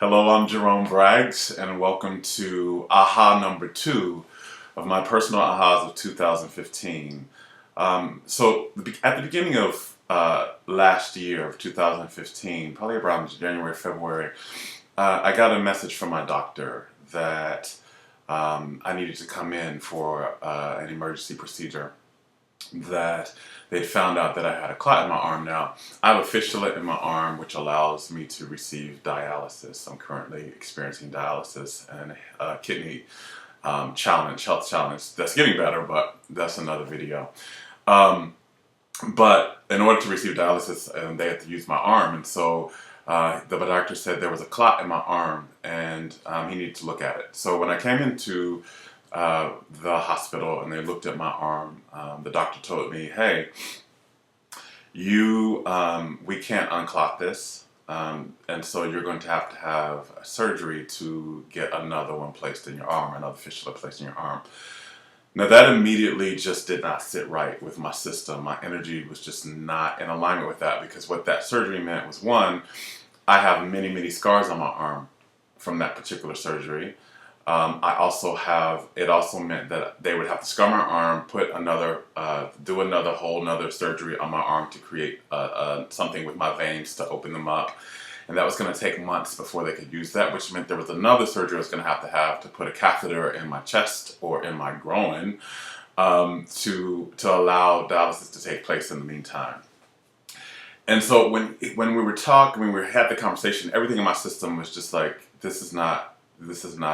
Hello, I'm Jerome Braggs, and welcome to AHA number 2 of my personal AHAs of 2015. At the beginning of last year of 2015, probably around January, February, I got a message from my doctor that I needed to come in for an emergency procedure, that they'd found out that I had a clot in my arm. Now, I have a fistula in my arm, which allows me to receive dialysis. I'm currently experiencing dialysis and a kidney health challenge that's getting better, but that's another video. But in order to receive dialysis, they had to use my arm, and so the doctor said there was a clot in my arm, and he needed to look at it. So when I came into the hospital and they looked at my arm, the doctor told me, "Hey, we can't unclot this, and so you're going to have surgery to get another one placed in your arm, another fistula placed in your arm." Now that immediately just did not sit right with my system. My energy was just not in alignment with that, because what that surgery meant was, one, I have many scars on my arm from that particular surgery. It also meant that they would have to scar my arm, do another surgery on my arm to create something with my veins to open them up. And that was going to take months before they could use that, which meant there was another surgery I was going to have to put a catheter in my chest or in my groin to allow dialysis to take place in the meantime. And so when we had the conversation, everything in my system was just like, this is not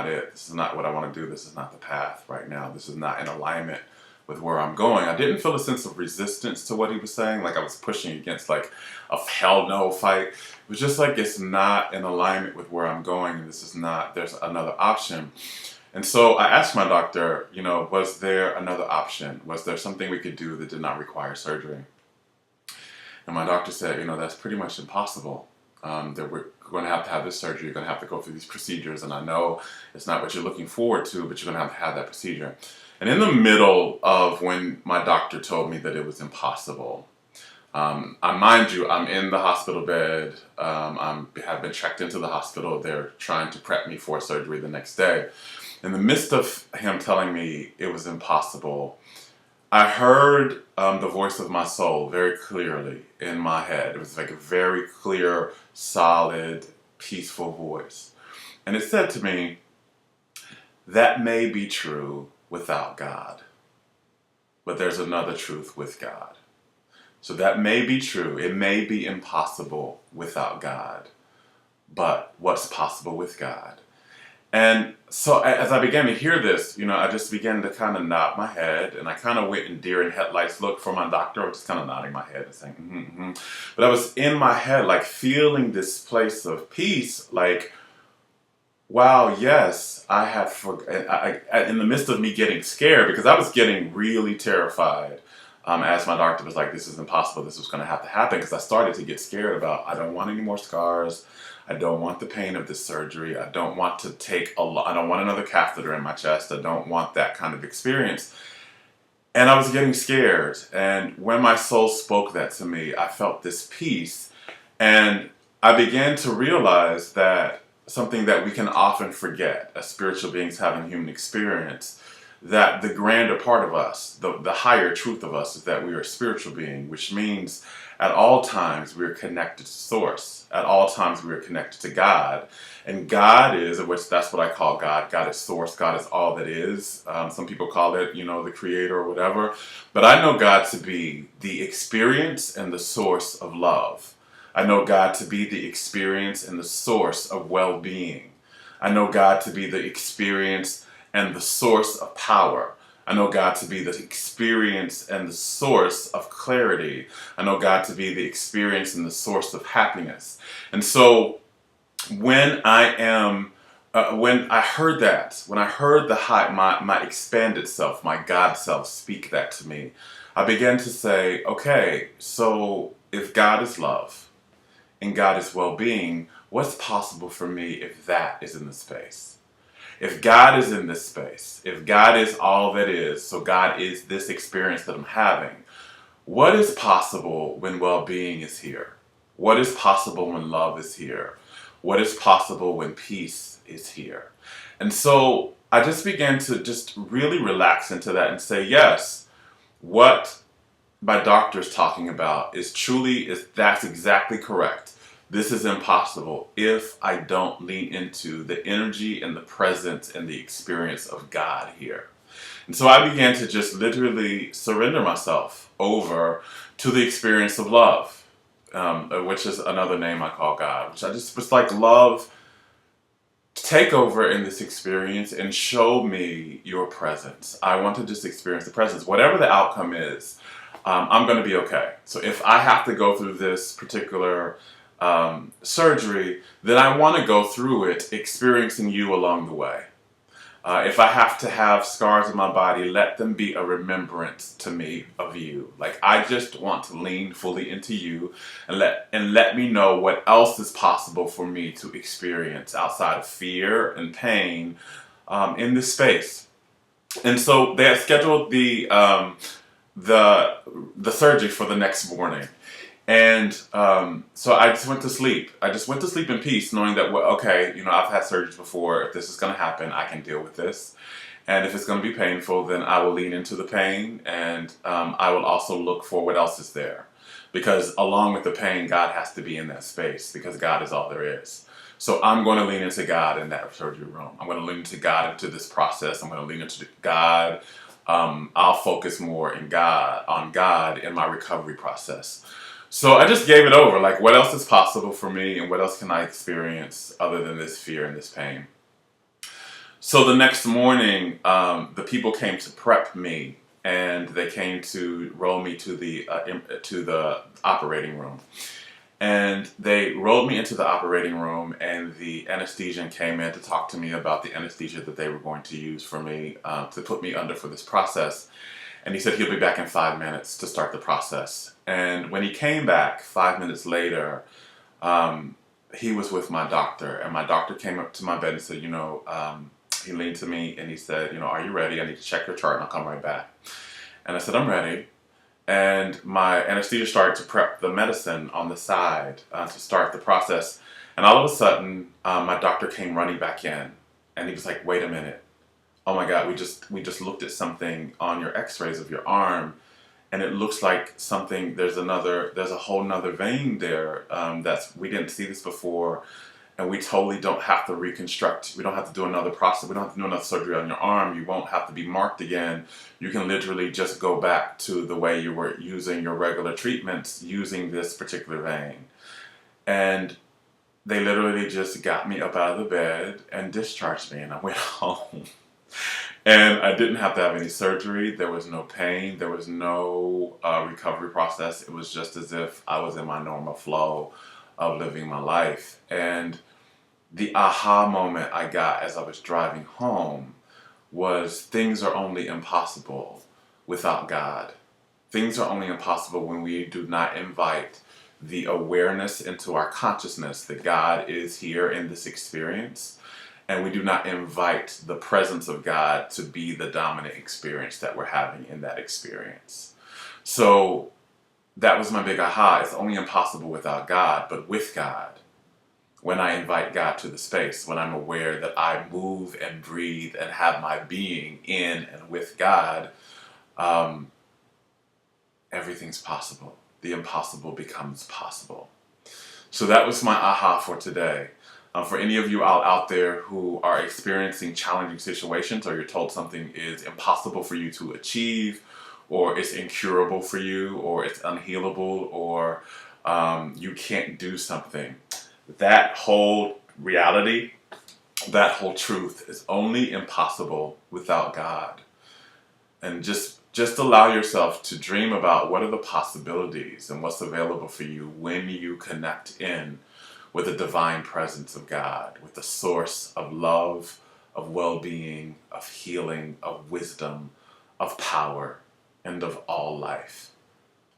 it. This is not what I want to do. This is not the path right now. This is not in alignment with where I'm going. I didn't feel a sense of resistance to what he was saying, like I was pushing against like a hell no fight. It was just like, it's not in alignment with where I'm going, and there's another option. And so I asked my doctor, was there another option? Was there something we could do that did not require surgery? And my doctor said, that's pretty much impossible. That we're going to have this surgery, you're going to have to go through these procedures, and I know it's not what you're looking forward to, but you're going to have that procedure. And in the middle of when my doctor told me that it was impossible, mind you, I'm in the hospital bed, have been checked into the hospital, they're trying to prep me for surgery the next day. In the midst of him telling me it was impossible, I heard the voice of my soul very clearly in my head. It was like a very clear, solid, peaceful voice. And it said to me, that may be true without God, but there's another truth with God. So that may be true. It may be impossible without God, but what's possible with God? And so as I began to hear this, I just began to kind of nod my head, and I kind of went in deer in headlights look for my doctor. I was just kind of nodding my head and saying, But I was in my head, like feeling this place of peace, like, wow, yes, in the midst of me getting scared, because I was getting really terrified, as my doctor was like, this is impossible, this was going to have to happen, because I started to get scared about, I don't want any more scars, I don't want the pain of this surgery, I don't want I don't want another catheter in my chest, I don't want that kind of experience. And I was getting scared, and when my soul spoke that to me, I felt this peace, and I began to realize that something that we can often forget as spiritual beings having human experience, that the grander part of us, the higher truth of us, is that we are a spiritual being, which means at all times we are connected to Source. At all times we are connected to God. And God is, which that's what I call God. God is Source. God is all that is. Some people call it, the Creator or whatever. But I know God to be the experience and the source of love. I know God to be the experience and the source of well-being. I know God to be the experience and the source of power. I know God to be the experience and the source of clarity. I know God to be the experience and the source of happiness. And so when I heard that, when I heard my expanded self, my God self speak that to me, I began to say, okay, so if God is love and God is well-being, what's possible for me if that is in the space? If God is in this space, if God is all that is, so God is this experience that I'm having, what is possible when well-being is here? What is possible when love is here? what is possible when peace is here. And so I just began to just really relax into that and say, yes, what my doctor is talking about that's exactly correct. This is impossible if I don't lean into the energy and the presence and the experience of God here. And so I began to just literally surrender myself over to the experience of love, which is another name I call God, which I just was like, love, take over in this experience and show me your presence. I want to just experience the presence. Whatever the outcome is, I'm going to be okay. So if I have to go through this particular surgery, then I want to go through it experiencing you along the way. If I have to have scars in my body, let them be a remembrance to me of you. Like, I just want to lean fully into you and let me know what else is possible for me to experience outside of fear and pain in this space. And so they had scheduled the surgery for the next morning. And so I just went to sleep. I just went to sleep in peace, knowing that, well, okay, I've had surgeries before. If this is going to happen, I can deal with this. And if it's going to be painful, then I will lean into the pain, and I will also look for what else is there. Because along with the pain, God has to be in that space, because God is all there is. So I'm going to lean into God in that surgery room. I'm going to lean into God into this process. I'm going to lean into God. I'll focus more on God in my recovery process. So I just gave it over, like, what else is possible for me and what else can I experience other than this fear and this pain? So the next morning, the people came to prep me, and they came to roll me to the operating room. And they rolled me into the operating room, and the anesthesian came in to talk to me about the anesthesia that they were going to use for me, to put me under for this process. And he said he'll be back in 5 minutes to start the process. And when he came back 5 minutes later, he was with my doctor. And my doctor came up to my bed and said, he leaned to me and he said, are you ready? I need to check your chart and I'll come right back. And I said, I'm ready. And my anesthesia started to prep the medicine on the side to start the process. And all of a sudden, my doctor came running back in. And he was like, wait a minute. Oh my God, we just looked at something on your x-rays of your arm, and it looks like something, there's a whole nother vein there, we didn't see this before, and we totally don't have to reconstruct. We don't have to do another process. We don't have to do another surgery on your arm. You won't have to be marked again. You can literally just go back to the way you were using your regular treatments using this particular vein. And they literally just got me up out of the bed and discharged me, and I went home. And I didn't have to have any surgery. There was no pain. There was no recovery process. It was just as if I was in my normal flow of living my life. And the aha moment I got as I was driving home was, things are only impossible without God. Things are only impossible when we do not invite the awareness into our consciousness that God is here in this experience. And we do not invite the presence of God to be the dominant experience that we're having in that experience. So that was my big aha. It's only impossible without God, but with God. When I invite God to the space, when I'm aware that I move and breathe and have my being in and with God, everything's possible. The impossible becomes possible. So that was my aha for today. For any of you out there who are experiencing challenging situations, or you're told something is impossible for you to achieve, or it's incurable for you, or it's unhealable, or you can't do something, that whole reality, that whole truth is only impossible without God. And just allow yourself to dream about what are the possibilities and what's available for you when you connect in with the divine presence of God, with the source of love, of well-being, of healing, of wisdom, of power, and of all life.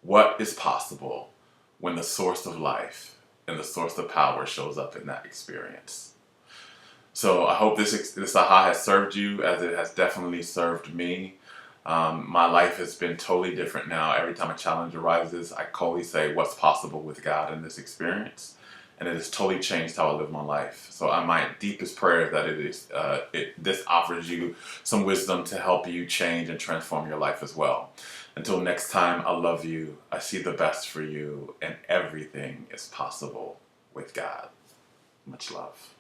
What is possible when the source of life and the source of power shows up in that experience? So I hope this aha has served you, as it has definitely served me. My life has been totally different now. Every time a challenge arises, I coldly say, what's possible with God in this experience? and it has totally changed how I live my life. So my deepest prayer is that this offers you some wisdom to help you change and transform your life as well. Until next time, I love you. I see the best for you, and everything is possible with God. Much love.